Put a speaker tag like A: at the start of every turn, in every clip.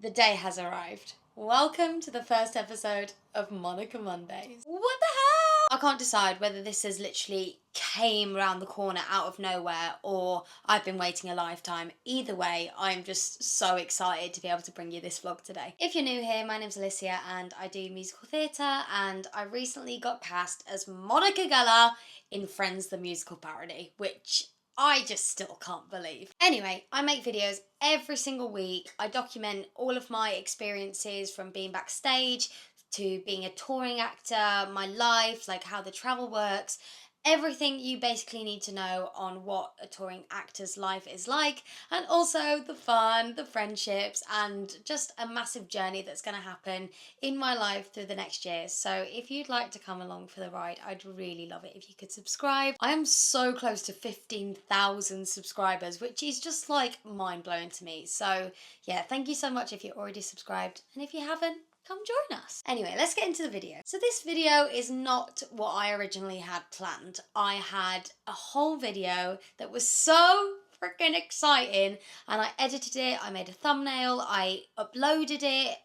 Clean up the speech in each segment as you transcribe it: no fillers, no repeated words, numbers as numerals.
A: The day has arrived. Welcome to the first episode of Monica Mondays. What the hell? I can't decide whether this has literally came around the corner out of nowhere or I've been waiting a lifetime. Either way, I'm just so excited to be able to bring you this vlog today. If you're new here, my name's Alicia and I do musical theatre, and I recently got cast as Monica Geller in Friends the Musical parody, which I just still can't believe. Anyway, I make videos every single week. I document all of my experiences from being backstage to being a touring actor, my life, like how the travel works, everything you basically need to know on what a touring actor's life is like, and also the fun, the friendships, and just a massive journey that's going to happen in my life through the next year. So if you'd like to come along for the ride, I'd really love it if you could subscribe. I am so close to 15,000 subscribers, which is just like mind-blowing to me. So yeah, thank you so much if you're already subscribed, and if you haven't, come join us. Anyway, let's get into the video. So this video is not what I originally had planned. I had a whole video that was so freaking exciting, and I edited it, I made a thumbnail, I uploaded it,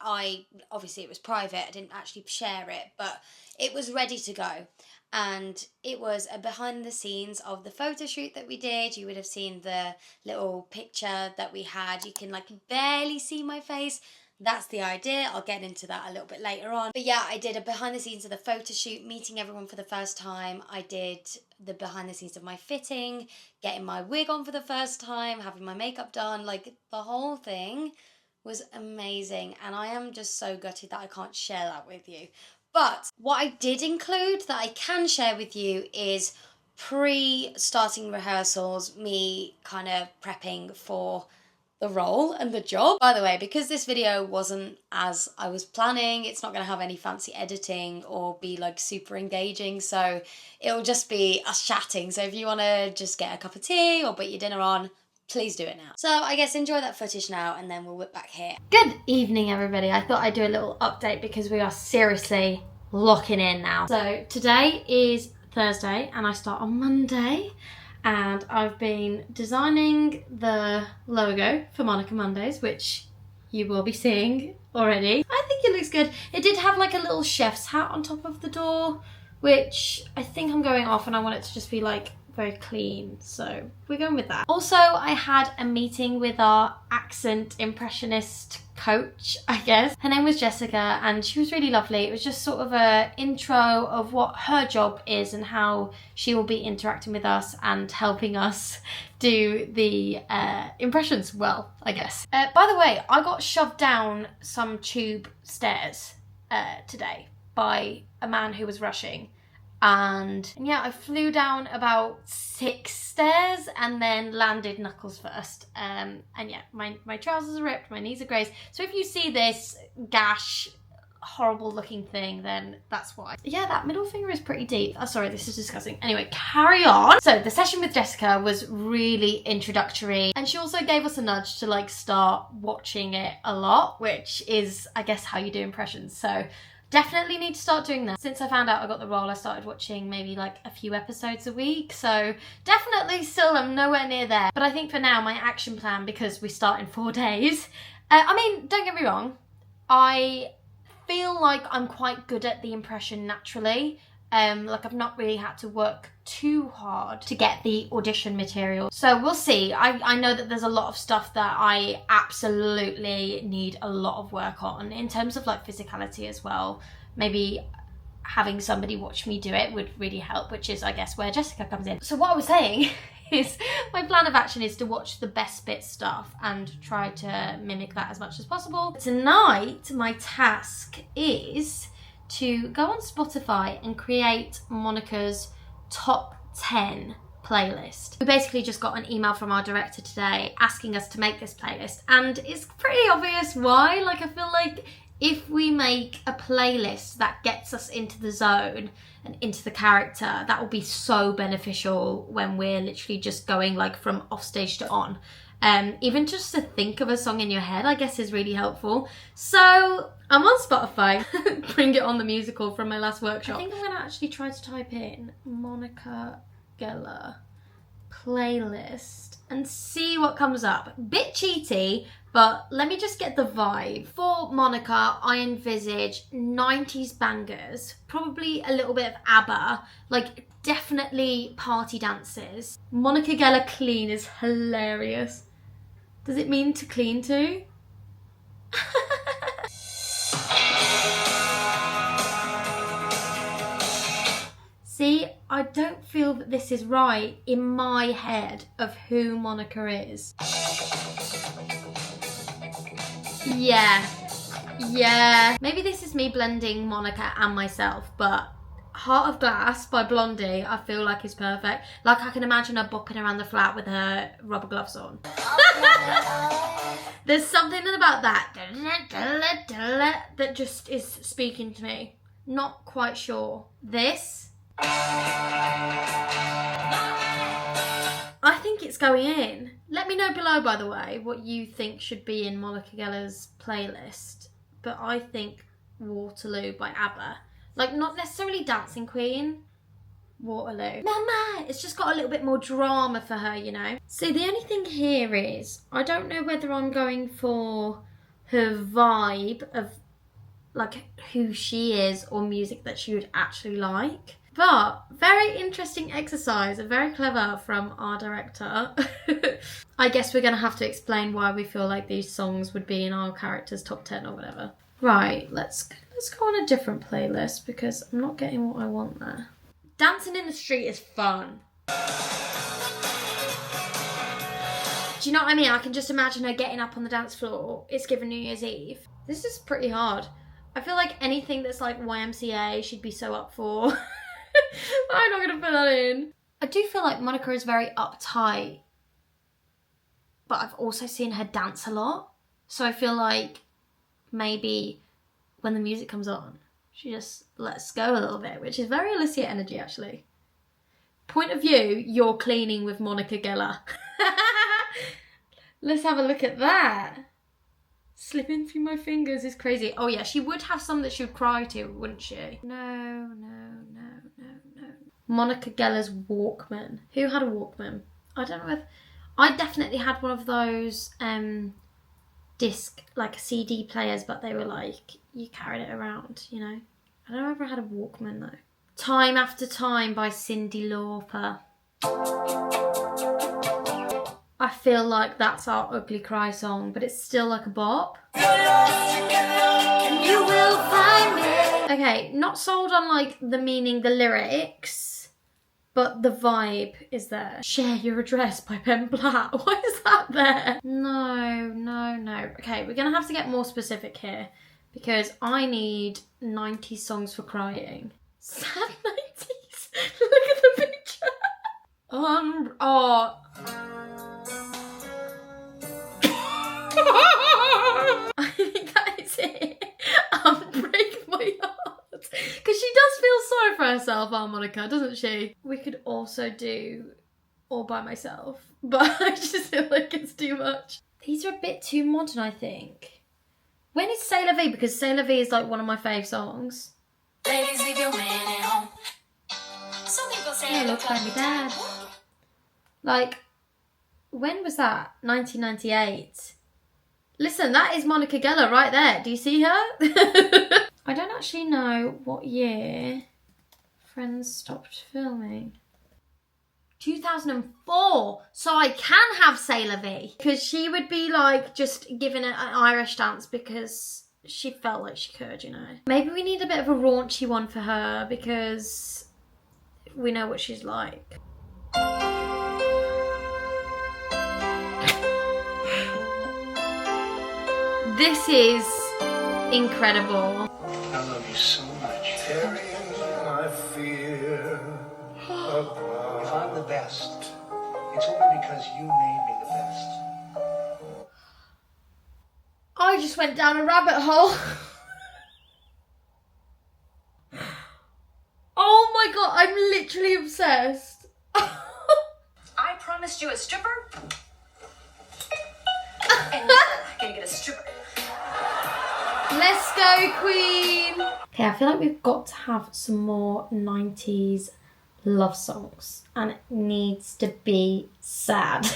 A: obviously it was private, I didn't actually share it, but it was ready to go. And it was a behind the scenes of the photo shoot that we did. You would have seen the little picture that we had. You can like barely see my face. That's the idea. I'll get into that a little bit later on. But yeah, I did a behind the scenes of the photo shoot, meeting everyone for the first time. I did the behind the scenes of my fitting, getting my wig on for the first time, having my makeup done. Like, the whole thing was amazing. And I am just so gutted that I can't share that with you. But what I did include that I can share with you is pre-starting rehearsals, me kind of prepping for the role and the job. By the way, because this video wasn't as I was planning, it's not going to have any fancy editing or be like super engaging, so it'll just be us chatting. So if you want to just get a cup of tea or put your dinner on, please do it now. So I guess enjoy that footage now, and then we'll whip back here. Good evening, everybody. I thought I'd do a little update because we are seriously locking in now. So today is Thursday and I start on Monday. And I've been designing the logo for Monica Mondays, which you will be seeing already. I think it looks good. It did have like a little chef's hat on top of the door, which I think I'm going off, and I want it to just be like very clean. So we're going with that. Also, I had a meeting with our accent impressionist coach, I guess. Her name was Jessica and she was really lovely. It was just sort of a intro of what her job is and how she will be interacting with us and helping us do the impressions well, I guess. By the way, I got shoved down some tube stairs today by a man who was rushing. And yeah, I flew down about 6 stairs and then landed knuckles first. And yeah, my trousers are ripped, my knees are grazed. So if you see this gash, horrible looking thing, then that's why. Yeah, that middle finger is pretty deep. Oh, sorry, this is disgusting. Anyway, carry on. So the session with Jessica was really introductory, and she also gave us a nudge to like start watching it a lot, which is, I guess, how you do impressions. So definitely need to start doing that. Since I found out I got the role, I started watching maybe like a few episodes a week. So definitely still am nowhere near there. But I think for now, my action plan, because we start in 4 days, I mean, don't get me wrong, I feel like I'm quite good at the impression naturally. Like I've not really had to work too hard to get the audition material. So we'll see. I know that there's a lot of stuff that I absolutely need a lot of work on in terms of like physicality as well. Maybe having somebody watch me do it would really help, which is, I guess, where Jessica comes in. So what I was saying is my plan of action is to watch the best bit stuff and try to mimic that as much as possible. Tonight, my task is to go on Spotify and create Monica's top 10 playlist. We basically just got an email from our director today asking us to make this playlist, and it's pretty obvious why. Like, I feel like if we make a playlist that gets us into the zone and into the character, that will be so beneficial when we're literally just going like from off stage to on. Even just to think of a song in your head, I guess, is really helpful. So I'm on Spotify, Bring It On the musical from my last workshop. I think I'm gonna actually try to type in Monica Geller playlist and see what comes up. Bit cheaty, But let me just get the vibe. For Monica, I envisage 90s bangers, probably a little bit of ABBA, like definitely party dances. Monica Geller clean is hilarious. Does it mean to clean to? See, I don't feel that this is right in my head of who Monica is. Yeah. Maybe this is me blending Monica and myself, but Heart of Glass by Blondie, I feel like is perfect. Like I can imagine her bopping around the flat with her rubber gloves on. There's something about that that just is speaking to me. Not quite sure. This, I think it's going in. Let me know below, by the way, what you think should be in Monica Geller's playlist. But I think Waterloo by ABBA. Like, not necessarily Dancing Queen. Waterloo. Mama! It's just got a little bit more drama for her, you know? So the only thing here is, I don't know whether I'm going for her vibe of, like, who she is or music that she would actually like. But very interesting exercise and very clever from our director. I guess we're going to have to explain why we feel like these songs would be in our character's top 10 or whatever. Right, let's go on a different playlist because I'm not getting what I want there. Dancing in the street is fun. Do you know what I mean? I can just imagine her getting up on the dance floor. It's given New Year's Eve. This is pretty hard. I feel like anything that's like YMCA she'd be so up for. I'm not going to put that in. I do feel like Monica is very uptight, but I've also seen her dance a lot. So I feel like maybe when the music comes on, she just lets go a little bit, which is very Alicia energy, actually. Point of view, you're cleaning with Monica Geller. Let's have a look at that. Slipping through my fingers is crazy. Oh yeah, she would have some that she would cry to, wouldn't she? No. Monica Geller's Walkman. Who had a Walkman? I don't know if... I definitely had one of those disc, like CD players, but they were like, you carried it around, you know? I don't know if I had a Walkman though. Time After Time by Cyndi Lauper. I feel like that's our ugly cry song, but it's still like a bop. You will find me. Okay, not sold on like the meaning, the lyrics, but the vibe is there. Share Your Address by Ben Platt. Why is that there? No. Okay, we're gonna have to get more specific here because I need 90s songs for crying. Sad 90s. Look at the picture. I think that is it. Break my heart. Because she does feel sorry for herself, our Monica, doesn't she? We could also do All By Myself, but I just feel like it's too much. These are a bit too modern, I think. When is C'est La Vie? Because C'est La Vie is like one of my fave songs. Ladies, leave your man at home. Some people say I look like my dad. Like, when was that? 1998. Listen, that is Monica Geller right there. Do you see her? I don't actually know what year Friends stopped filming. 2004. So I can have C'est La Vie. Because she would be like just giving an Irish dance because she felt like she could, you know. Maybe we need a bit of a raunchy one for her because we know what she's like. This is incredible.
B: I love you so much. Carrying my fear apart. If I'm the best, it's only because you made me the best.
A: I just went down a rabbit hole. Oh my god, I'm literally obsessed.
C: I promised you a stripper. And you're gonna get a stripper.
A: Let's go, Queen! Okay, I feel like we've got to have some more 90s love songs. And it needs to be sad.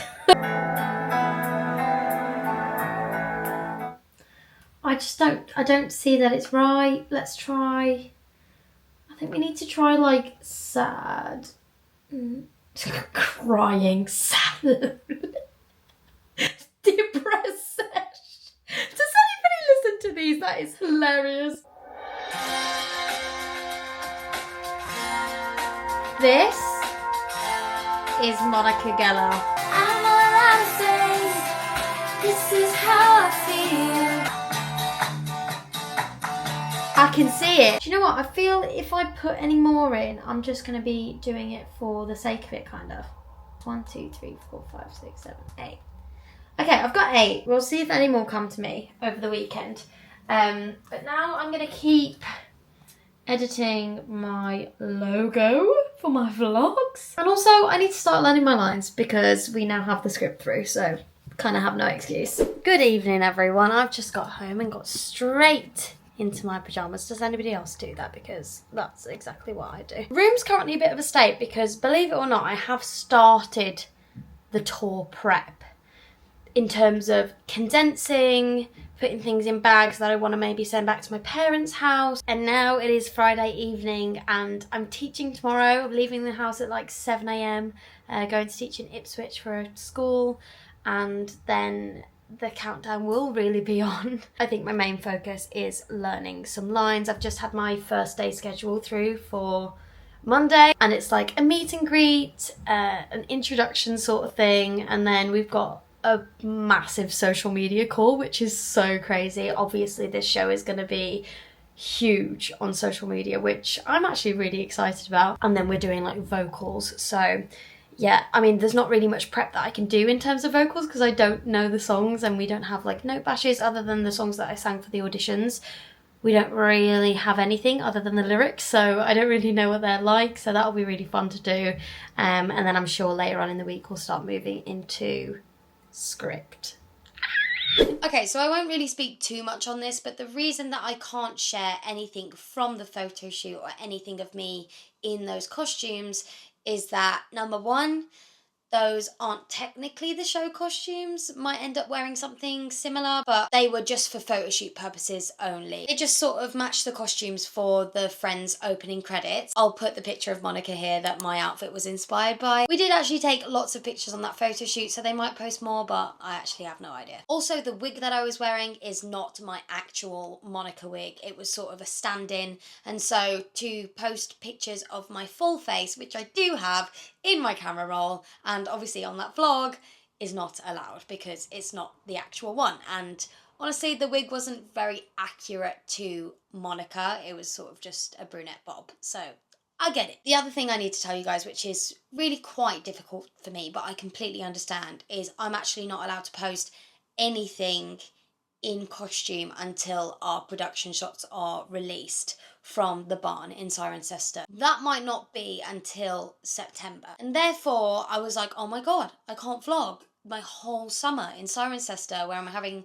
D: I don't see that it's right. Let's try, I think we need to try like sad. Crying, sad. Depressed. Does anybody listen to these? That is hilarious. This is Monica Geller. I'm all allowed to say, this is how I feel. I can see it. Do you know what? I feel if I put any more in, I'm just going to be doing it for the sake of it, kind of. 1, 2, 3, 4, 5, 6, 7, 8. Okay, I've got 8. We'll see if any more come to me over the weekend. But now I'm going to keep editing my logo for my vlogs. And also, I need to start learning my lines because we now have the script through, so kind of have no excuse. Good evening, everyone. I've just got home and got straight into my pyjamas. Does anybody else do that? Because that's exactly what I do. Room's currently a bit of a state because, believe it or not, I have started the tour prep in terms of condensing, putting things in bags that I want to maybe send back to my parents' house. And now it is Friday evening and I'm teaching tomorrow. I'm leaving the house at like 7 a.m, going to teach in Ipswich for a school, and then the countdown will really be on. I think my main focus is learning some lines. I've just had my first day schedule through for Monday, and it's like a meet and greet, an introduction sort of thing, and then we've got a massive social media call, which is so crazy. Obviously this show is going to be huge on social media, which I'm actually really excited about. And then we're doing like vocals, so yeah, I mean, there's not really much prep that I can do in terms of vocals because I don't know the songs and we don't have like note bashes other than the songs that I sang for the auditions. We don't really have anything other than the lyrics, so I don't really know what they're like, so that'll be really fun to do. And then I'm sure later on in the week we'll start moving into script.
A: Okay, so I won't really speak too much on this, but the reason that I can't share anything from the photo shoot or anything of me in those costumes is that, number one, those aren't technically the show costumes. Might end up wearing something similar, but they were just for photo shoot purposes only. It just sort of matched the costumes for the Friends opening credits. I'll put the picture of Monica here that my outfit was inspired by. We did actually take lots of pictures on that photo shoot, so they might post more, but I actually have no idea. Also, the wig that I was wearing is not my actual Monica wig. It was sort of a stand-in, and so to post pictures of my full face, which I do have in my camera roll, and obviously on that vlog, is not allowed because it's not the actual one. And honestly, the wig wasn't very accurate to Monica. It was sort of just a brunette bob, so I get it. The other thing I need to tell you guys, which is really quite difficult for me, but I completely understand, is I'm actually not allowed to post anything in costume until our production shots are released from the barn in Cirencester. That might not be until September. And therefore, I was like, oh my god, I can't vlog my whole summer in Cirencester where I'm having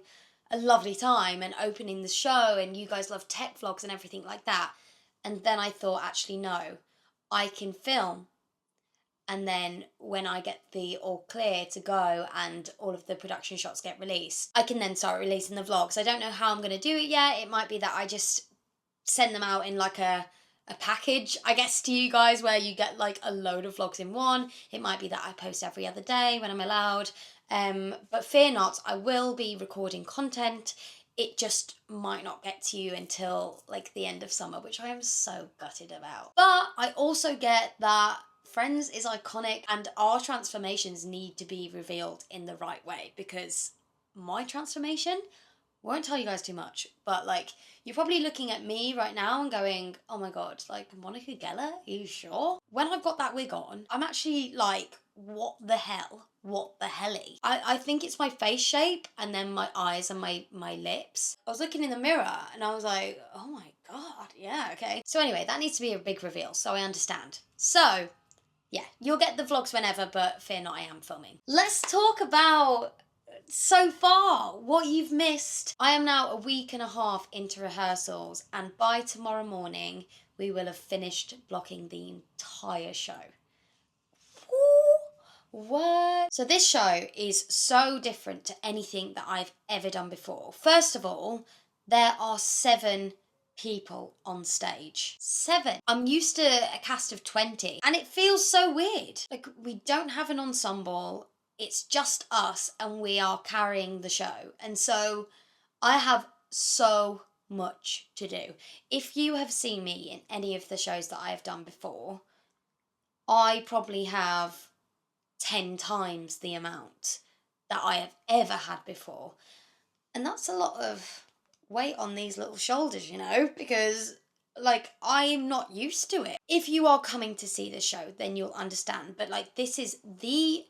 A: a lovely time and opening the show and you guys love tech vlogs and everything like that. And then I thought, actually, no, I can film. And then when I get the all clear to go and all of the production shots get released, I can then start releasing the vlogs. I don't know how I'm going to do it yet. It might be that I just send them out in like a package, I guess, to you guys, where you get like a load of vlogs in one. It might be that I post every other day when I'm allowed. But fear not, I will be recording content. It just might not get to you until like the end of summer, which I am so gutted about. But I also get that Friends is iconic and our transformations need to be revealed in the right way, because my transformation, won't tell you guys too much, but like you're probably looking at me right now and going, oh my god, like Monica Geller, are you sure? When I've got that wig on, I'm actually like, what the hell? What the helly? I think it's my face shape and then my eyes and my lips. I was looking in the mirror and I was like, oh my god, yeah, okay. So anyway, that needs to be a big reveal, so I understand. So yeah, you'll get the vlogs whenever, but fear not, I am filming. Let's talk about so far what you've missed. I am now a week and a half into rehearsals, and by tomorrow morning we will have finished blocking the entire show. What? So this show is so different to anything that I've ever done before. First of all, there are 7 people on stage. 7. I'm used to a cast of 20 and it feels so weird. Like, we don't have an ensemble, it's just us and we are carrying the show. And so I have so much to do. If you have seen me in any of the shows that I have done before, I probably have 10 times the amount that I have ever had before. And that's a lot of weight on these little shoulders, you know, because like I'm not used to it. If you are coming to see the show, then you'll understand. But like, this is the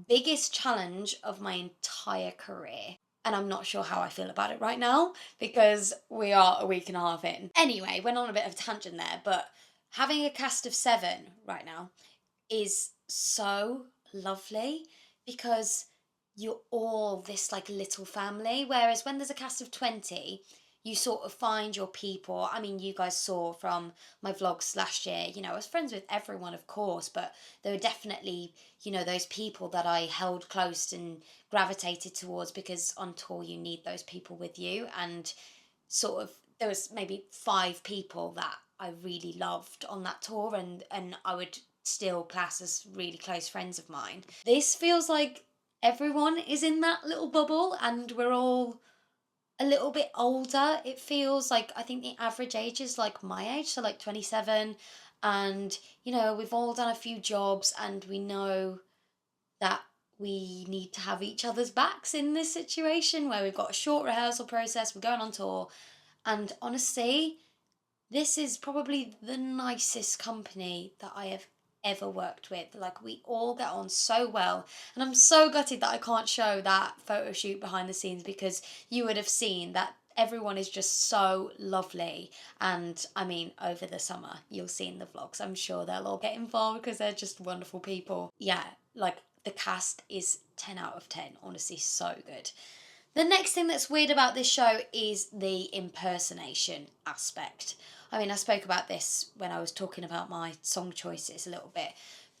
A: biggest challenge of my entire career. And I'm not sure how I feel about it right now because we are a week and a half in. Anyway, went on a bit of a tangent there, but having a cast of 7 right now is so lovely because you're all this like little family. Whereas when there's a cast of 20, you sort of find your people. I mean, you guys saw from my vlogs last year, you know, I was friends with everyone, of course, but there were definitely, you know, those people that I held close and gravitated towards because on tour you need those people with you. And sort of, there was maybe 5 people that I really loved on that tour and I would still class as really close friends of mine. This feels like everyone is in that little bubble and we're all a little bit older. It feels like, I think the average age is like my age, so like 27, and you know, we've all done a few jobs and we know that we need to have each other's backs in this situation where we've got a short rehearsal process, we're going on tour, and honestly, this is probably the nicest company that I have ever worked with. Like, we all get on so well. And I'm so gutted that I can't show that photo shoot behind the scenes because you would have seen that everyone is just so lovely. And I mean, over the summer, you'll see in the vlogs, I'm sure they'll all get involved because they're just wonderful people. Yeah, like the cast is 10 out of 10. Honestly, so good. The next thing that's weird about this show is the impersonation aspect. I mean, I spoke about this when I was talking about my song choices a little bit,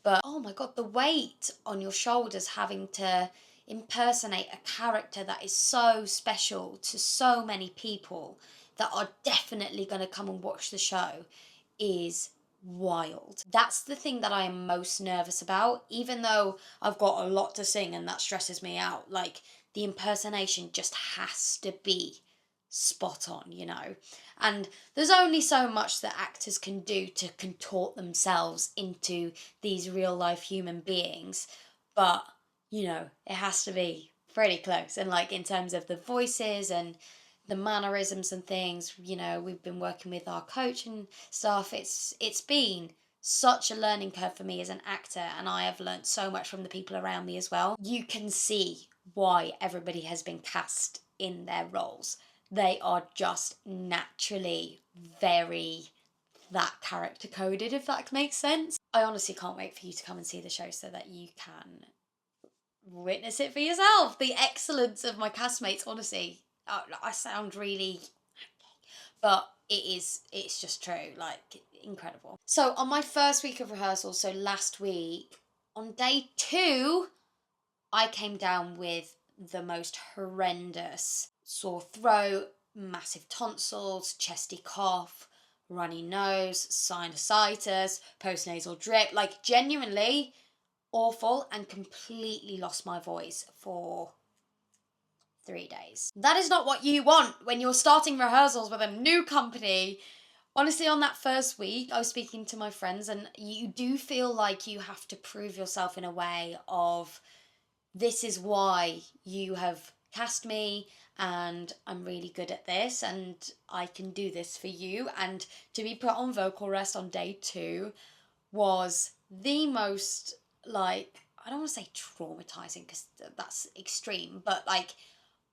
A: but oh my god, the weight on your shoulders having to impersonate a character that is so special to so many people that are definitely going to come and watch the show is wild. That's the thing that I am most nervous about, even though I've got a lot to sing and that stresses me out. Like, the impersonation just has to be spot on, you know. And there's only so much that actors can do to contort themselves into these real life human beings, but you know, it has to be pretty close. And like, in terms of the voices and the mannerisms and things, you know, we've been working with our coach and stuff. It's been such a learning curve for me as an actor, and I have learnt so much from the people around me as well. You can see why everybody has been cast in their roles. They are just naturally very that character coded, if that makes sense. I honestly can't wait for you to come and see the show so that you can witness it for yourself. The excellence of my castmates, honestly, I sound really, but it's just true, like, incredible. So on my first week of rehearsal, so last week, on day 2, I came down with the most horrendous sore throat, massive tonsils, chesty cough, runny nose, sinusitis, postnasal drip, like genuinely awful, and completely lost my voice for 3 days. That is not what you want when you're starting rehearsals with a new company. Honestly, on that first week, I was speaking to my friends, and you do feel like you have to prove yourself in a way of, this is why you have cast me and I'm really good at this and I can do this for you. And to be put on vocal rest on day 2 was the most, like, I don't want to say traumatizing because that's extreme, but like,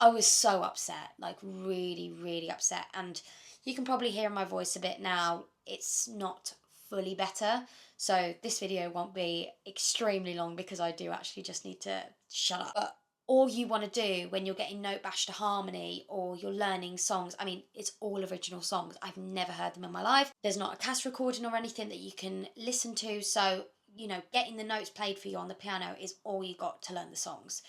A: I was so upset, like really, really upset. And you can probably hear in my voice a bit now, it's not fully better. So this video won't be extremely long because I do actually just need to shut up. But all you want to do when you're getting note bashed to harmony or you're learning songs, I mean, it's all original songs. I've never heard them in my life. There's not a cast recording or anything that you can listen to. So, you know, getting the notes played for you on the piano is all you got to learn the songs.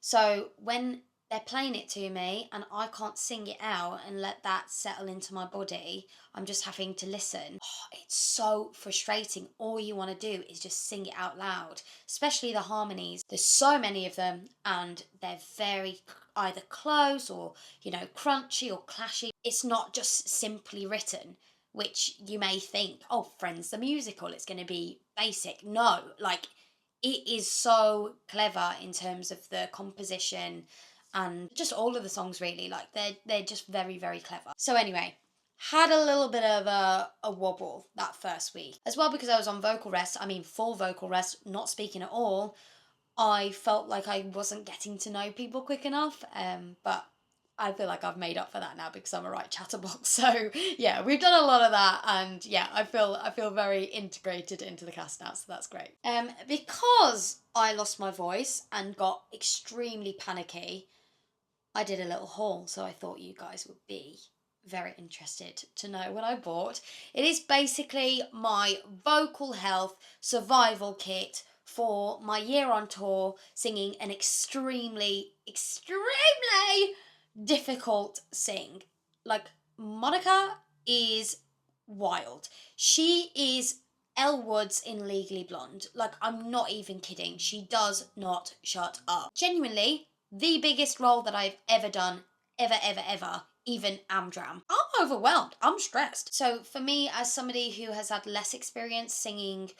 A: So when they're playing it to me and I can't sing it out and let that settle into my body. I'm just having to listen. Oh, it's so frustrating. All you want to do is just sing it out loud, especially the harmonies. There's so many of them and they're very either close or, you know, crunchy or clashy. It's not just simply written, which you may think, oh, Friends the musical, it's going to be basic. No, like it is so clever in terms of the composition and just all of the songs really, like they're just very, very clever. So anyway, had a little bit of a wobble that first week as well because I was on vocal rest. I mean, full vocal rest, not speaking at all. I felt like I wasn't getting to know people quick enough, but I feel like I've made up for that now because I'm a right chatterbox. So yeah, we've done a lot of that, and yeah, I feel very integrated into the cast now, so that's great. Because I lost my voice and got extremely panicky, I did a little haul, so I thought you guys would be very interested to know what I bought. It is basically my vocal health survival kit for my year on tour singing an extremely difficult sing. Like, Monica is wild. She is Elle Woods in Legally Blonde. Like, I'm not even kidding. She does not shut up. Genuinely, the biggest role that I've ever done, ever, even Amdram. I'm overwhelmed. I'm stressed. So for me, as somebody who has had less experience singing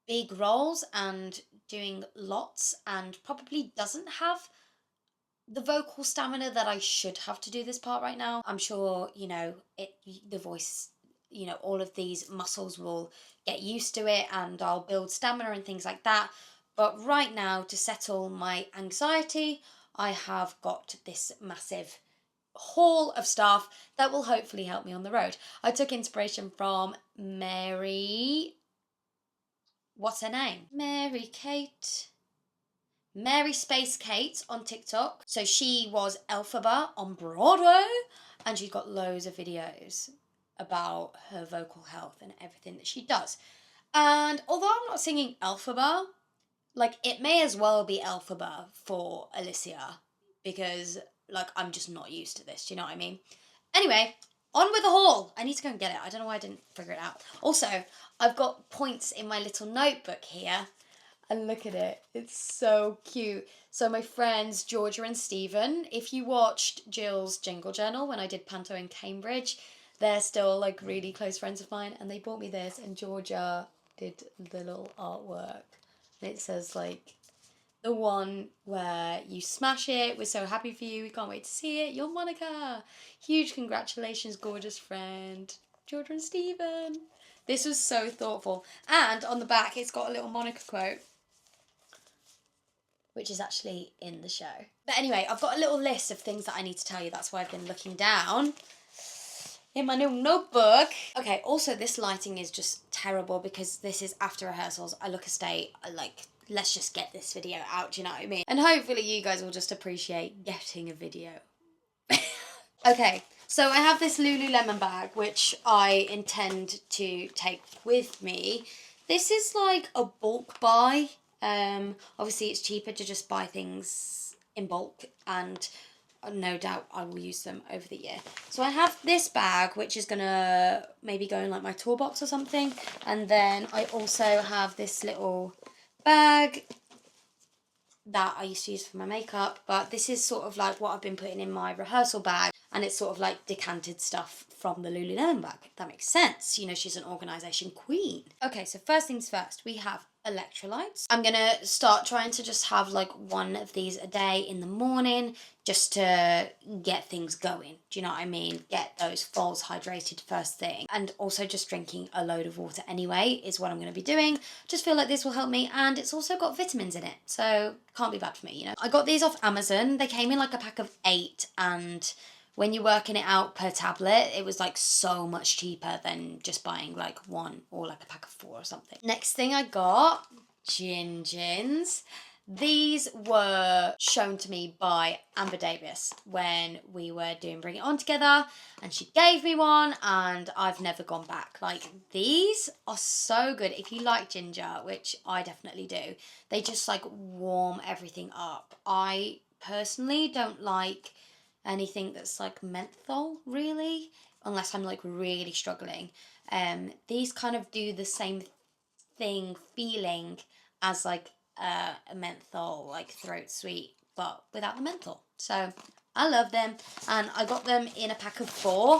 A: big roles and doing lots and probably doesn't have the vocal stamina that I should have to do this part right now, I'm sure, you know, the voice, you know, all of these muscles will get used to it and I'll build stamina and things like that. But right now, to settle my anxiety, I have got this massive haul of stuff that will hopefully help me on the road. I took inspiration from Mary. What's her name? Mary Space Kate on TikTok. So she was Elphaba on Broadway and she's got loads of videos about her vocal health and everything that she does. And although I'm not singing Elphaba, like it may as well be Elphaba for Alicia because like I'm just not used to this, do you know what I mean? Anyway, on with the haul. I need to go and get it. I don't know why I didn't figure it out. Also, I've got points in my little notebook here. And look at it. It's so cute. So my friends Georgia and Stephen, if you watched Jill's Jingle Journal when I did Panto in Cambridge, they're still like really close friends of mine and they bought me this and Georgia did the little artwork. And it says like the one where you smash it. We're so happy for you. We can't wait to see it. You're Monica. Huge congratulations, gorgeous friend. Georgia and Stephen. This was so thoughtful. And on the back, it's got a little Monica quote, which is actually in the show. But anyway, I've got a little list of things that I need to tell you. That's why I've been looking down in my new notebook. Okay, also this lighting is just terrible because this is after rehearsals. I look a state, let's just get this video out, do you know what I mean? And hopefully you guys will just appreciate getting a video. Okay, so I have this Lululemon bag, which I intend to take with me. This is like a bulk buy. Obviously it's cheaper to just buy things in bulk and no doubt I will use them over the year. So I have this bag, which is gonna maybe go in like my toolbox or something. And then I also have this little bag that I used to use for my makeup, but this is sort of like what I've been putting in my rehearsal bag, and it's sort of like decanted stuff from the Lululemon bag, if that makes sense. You know, she's an organisation queen. Okay, so first things first, we have electrolytes. I'm gonna start trying to just have like one of these a day in the morning just to get things going. Do you know what I mean? Get those foals hydrated first thing. And also just drinking a load of water anyway is what I'm gonna be doing. Just feel like this will help me, and it's also got vitamins in it, so can't be bad for me, you know. I got these off Amazon. They came in like a pack of 8, and when you're working it out per tablet, it was like so much cheaper than just buying like one or like a pack of 4 or something. Next thing I got, gins. These were shown to me by Amber Davis when we were doing Bring It On together, and she gave me one and I've never gone back. Like, these are so good if you like ginger, which I definitely do. They just like warm everything up. I personally don't like anything that's like menthol, really, unless I'm like really struggling. These kind of do the same thing feeling as like a menthol, like throat sweet, but without the menthol. So I love them, and I got them in a pack of 4,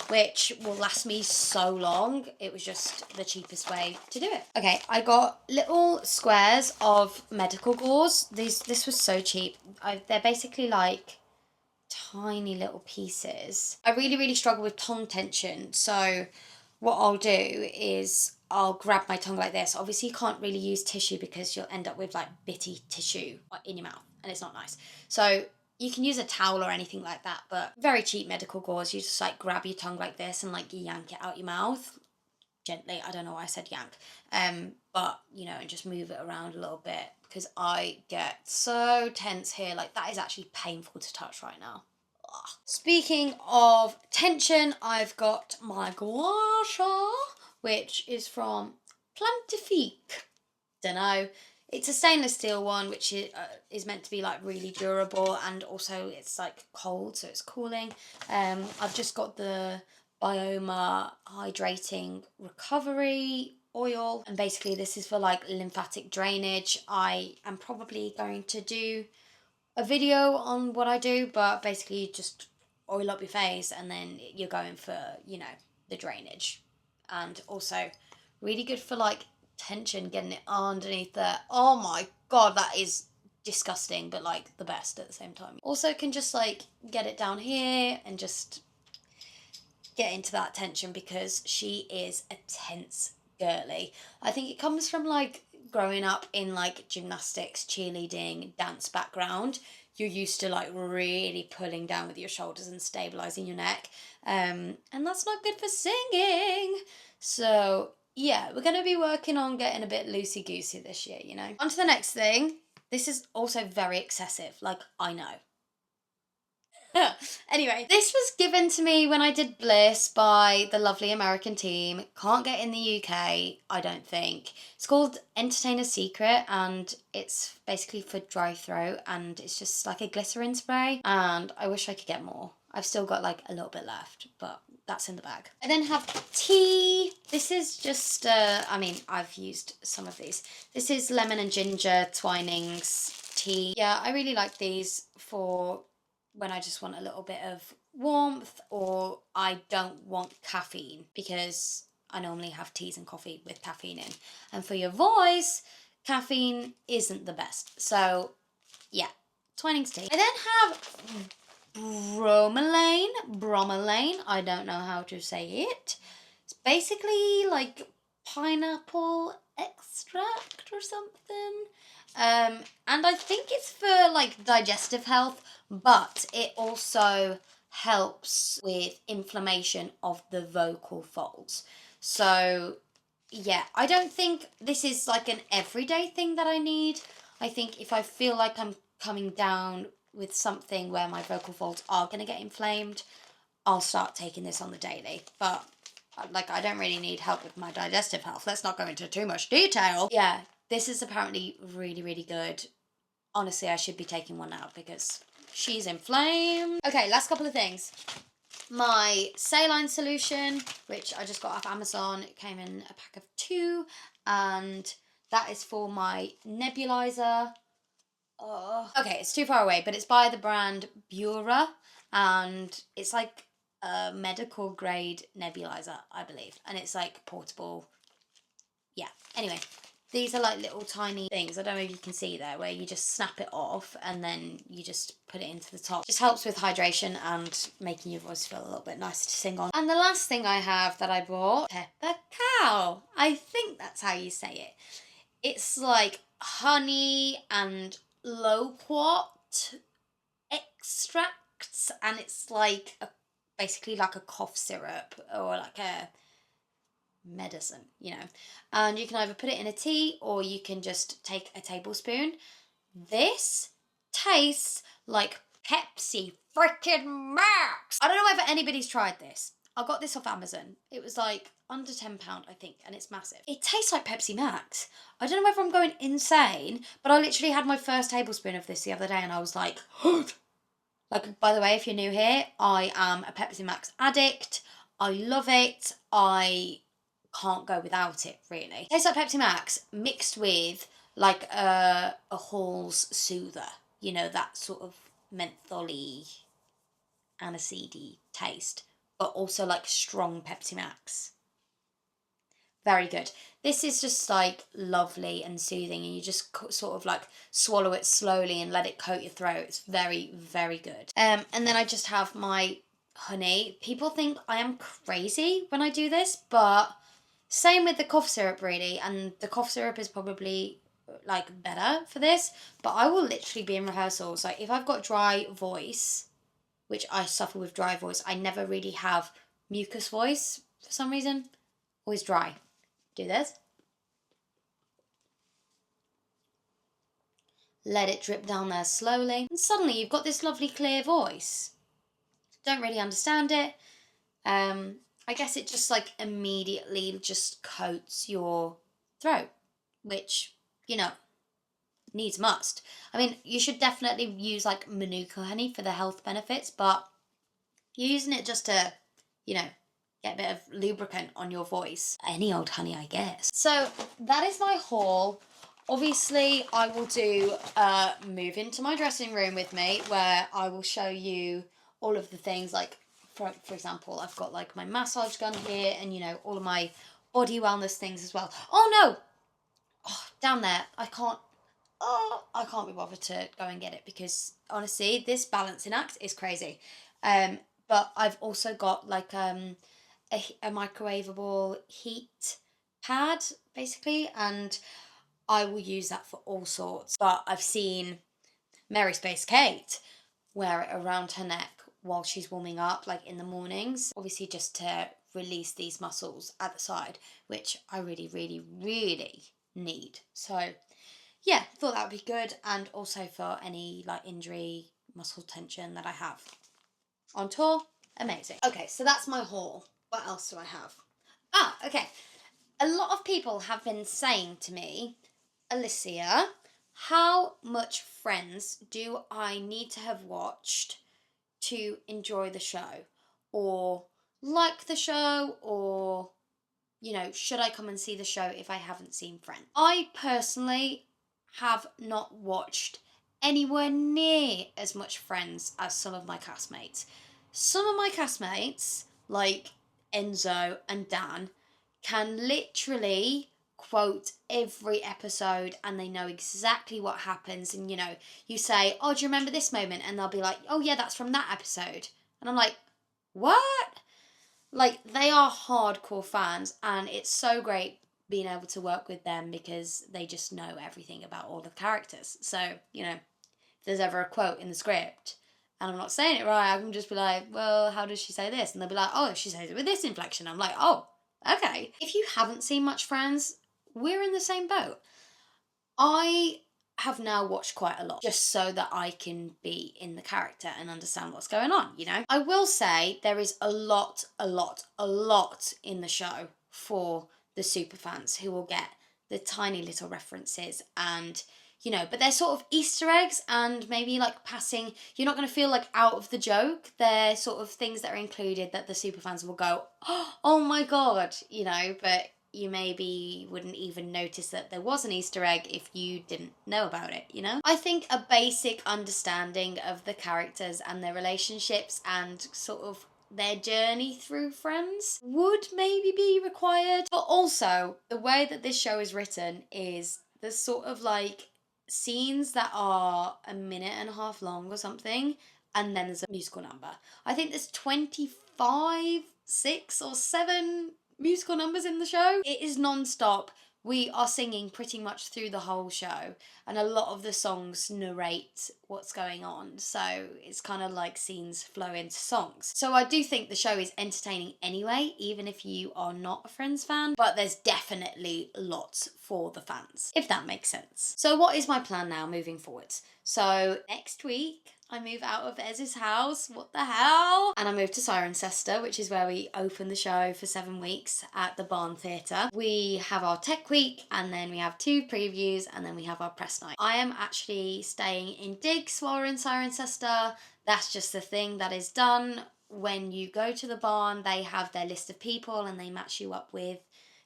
A: which will last me so long. It was just the cheapest way to do it. Okay, I got little squares of medical gauze. This was so cheap. They're basically like tiny little pieces. I really struggle with tongue tension, so what I'll do is I'll grab my tongue like this. Obviously you can't really use tissue because you'll end up with like bitty tissue in your mouth and it's not nice. So you can use a towel or anything like that, but very cheap medical gauze. You just like grab your tongue like this and like yank it out your mouth gently. I don't know why I said yank. But you know, and just move it around a little bit because I get so tense here. Like that is actually painful to touch right now. Ugh. Speaking of tension, I've got my gua sha, which is from Plantifique. Dunno. It's a stainless steel one, which is meant to be like really durable, and also it's like cold, so it's cooling. I've just got the Bioma Hydrating Recovery oil, and basically this is for like lymphatic drainage. I am probably going to do a video on what I do, but basically you just oil up your face and then you're going for, you know, the drainage. And also really good for like tension, getting it underneath there. Oh my god, that is disgusting, but like the best at the same time. Also can just like get it down here and just get into that tension because she is a tense girly. I think it comes from like growing up in like gymnastics, cheerleading, dance background. You're used to like really pulling down with your shoulders and stabilizing your neck, and that's not good for singing. So yeah, we're gonna be working on getting a bit loosey goosey this year, you know. On to the next thing. This is also very excessive, like I know. Anyway, this was given to me when I did Bliss by the lovely American team. Can't get in the UK, I don't think. It's called Entertainer's Secret, and it's basically for dry throat, and it's just like a glycerin spray, and I wish I could get more. I've still got like a little bit left, but that's in the bag. I then have tea. This is just, I mean, I've used some of these. This is lemon and ginger Twinings tea. Yeah, I really like these for when I just want a little bit of warmth or I don't want caffeine, because I normally have teas and coffee with caffeine in. And for your voice, caffeine isn't the best. So yeah, Twinings tea. I then have bromelain. I don't know how to say it. It's basically like pineapple extract or something. And I think it's for like digestive health, but it also helps with inflammation of the vocal folds. So yeah, I don't think this is like an everyday thing that I need. I think if I feel like I'm coming down with something where my vocal folds are going to get inflamed, I'll start taking this on the daily. But like, I don't really need help with my digestive health. Let's not go into too much detail. Yeah, this is apparently really good. Honestly, I should be taking one now because she's inflamed. Okay, last couple of things. My saline solution, which I just got off Amazon. It came in a pack of 2, and that is for my nebulizer. Oh. Okay, it's too far away, but it's by the brand Bura, and it's like a medical grade nebulizer, I believe, and it's like portable. Yeah, anyway, these are like little tiny things, I don't know if you can see there, where you just snap it off and then you just put it into the top. Just helps with hydration and making your voice feel a little bit nicer to sing on. And the last thing I have that I bought, Pepper Cow. I think that's how you say it. It's like honey and loquat extracts, and it's like basically like a cough syrup or like a medicine, you know, and you can either put it in a tea or you can just take a tablespoon. This tastes like Pepsi freaking Max. I don't know whether anybody's tried this. I got this off Amazon. It was like under £10, I think, and it's massive. It tastes like Pepsi Max. I don't know whether I'm going insane, but I literally had my first tablespoon of this the other day and I was like, like, by the way, if you're new here, I am a Pepsi Max addict. I love it. I can't go without it, really. Tastes like Pepsi Max mixed with like a Hall's Soother. You know, that sort of mentholy, aniseedy taste, but also like strong Pepsi Max. Very good. This is just like lovely and soothing, and you just sort of like swallow it slowly and let it coat your throat. It's very, very good. And then I just have my honey. People think I am crazy when I do this, but same with the cough syrup, really. And the cough syrup is probably like better for this, but I will literally be in rehearsals. Like if I've got dry voice, which I suffer with dry voice, I never really have mucus voice for some reason. Always dry. Do this. Let it drip down there slowly. And suddenly you've got this lovely clear voice. Don't really understand it. I guess it just like immediately just coats your throat, which, you know, needs must. I mean, you should definitely use like Manuka honey for the health benefits, but you're using it just to, you know, get a bit of lubricant on your voice. Any old honey, I guess. So that is my haul. Obviously, I will do move into my dressing room with me where I will show you all of the things like, for example, I've got like my massage gun here and, you know, all of my body wellness things as well. Oh no! Oh, down there, I can't be bothered to go and get it because honestly, this balancing act is crazy. But I've also got like a microwavable heat pad basically, and I will use that for all sorts. But I've seen Mary Space Kate wear it around her neck while she's warming up, like in the mornings, obviously just to release these muscles at the side, which I really, really, really need. So yeah, thought that would be good, and also for any like injury, muscle tension that I have. On tour, amazing. Okay, so that's my haul. What else do I have? Okay. A lot of people have been saying to me, Alicia, how much Friends do I need to have watched to enjoy the show? Or like the show? Or, you know, should I come and see the show if I haven't seen Friends? I personally have not watched anywhere near as much Friends as some of my castmates. Some of my castmates, like Enzo and Dan, can literally quote every episode and they know exactly what happens. And, you know, you say, oh, do you remember this moment? And they'll be like, oh, yeah, that's from that episode. And I'm like, what? Like, they are hardcore fans, and it's so great being able to work with them because they just know everything about all the characters. So, you know, if there's ever a quote in the script and I'm not saying it right, I can just be like, well, how does she say this? And they'll be like, oh, she says it with this inflection. I'm like, oh, okay. If you haven't seen much Friends, we're in the same boat. I have now watched quite a lot just so that I can be in the character and understand what's going on, you know? I will say there is a lot in the show for the super fans who will get the tiny little references and, you know, but they're sort of Easter eggs and maybe like passing, you're not going to feel like out of the joke. They're sort of things that are included that the super fans will go, oh my God, you know, but you maybe wouldn't even notice that there was an Easter egg if you didn't know about it, you know? I think a basic understanding of the characters and their relationships and sort of their journey through Friends would maybe be required. But also, the way that this show is written is there's sort of like scenes that are a minute and a half long or something, and then there's a musical number. I think there's 25, 6 or 7 musical numbers in the show. It is non-stop. We are singing pretty much through the whole show, and a lot of the songs narrate what's going on, so it's kind of like scenes flow into songs. So I do think the show is entertaining anyway, even if you are not a Friends fan, but there's definitely lots for the fans, if that makes sense. So what is my plan now moving forward? So next week I move out of Ez's house. What the hell? And I moved to Cirencester, which is where we open the show for 7 weeks at the Barn Theatre. We have our tech week, and then we have 2 previews, and then we have our press night. I am actually staying in digs while we're in Cirencester. That's just the thing that is done. When you go to the barn, they have their list of people and they match you up with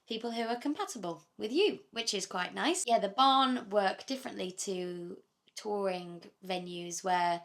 A: people who are compatible with you, which is quite nice. Yeah, the barn work differently to touring venues where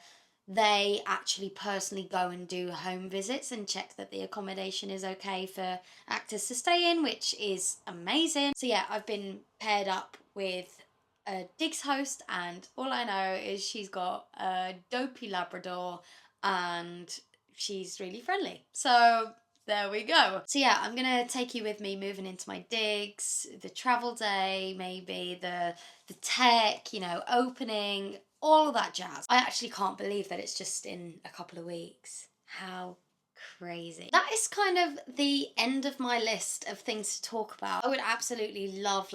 A: they actually personally go and do home visits and check that the accommodation is okay for actors to stay in, which is amazing. So yeah, I've been paired up with a digs host, and all I know is she's got a dopey Labrador and she's really friendly. So there we go. So yeah, I'm gonna take you with me moving into my digs, the travel day, maybe the tech, you know, opening, all of that jazz. I actually can't believe that it's just in a couple of weeks. How crazy. That is kind of the end of my list of things to talk about. I would absolutely love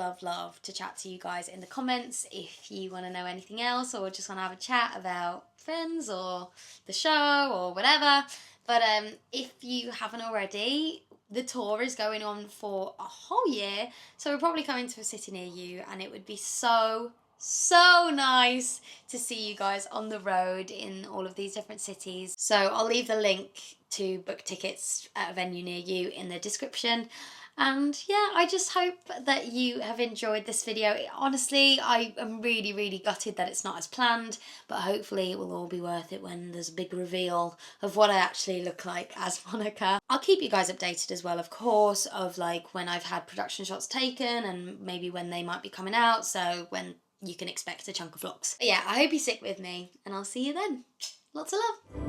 A: to chat to you guys in the comments if you want to know anything else or just want to have a chat about Friends or the show or whatever. But if you haven't already, the tour is going on for a whole year, so we're probably coming to a city near you, and it would be so nice to see you guys on the road in all of these different cities. So I'll leave the link to book tickets at a venue near you in the description. And yeah, I just hope that you have enjoyed this video. Honestly, I am really gutted that it's not as planned, but hopefully it will all be worth it when there's a big reveal of what I actually look like as Monica. I'll keep you guys updated as well, of course, of like when I've had production shots taken and maybe when they might be coming out, so when you can expect a chunk of vlogs. But yeah, I hope you stick with me and I'll see you then. Lots of love.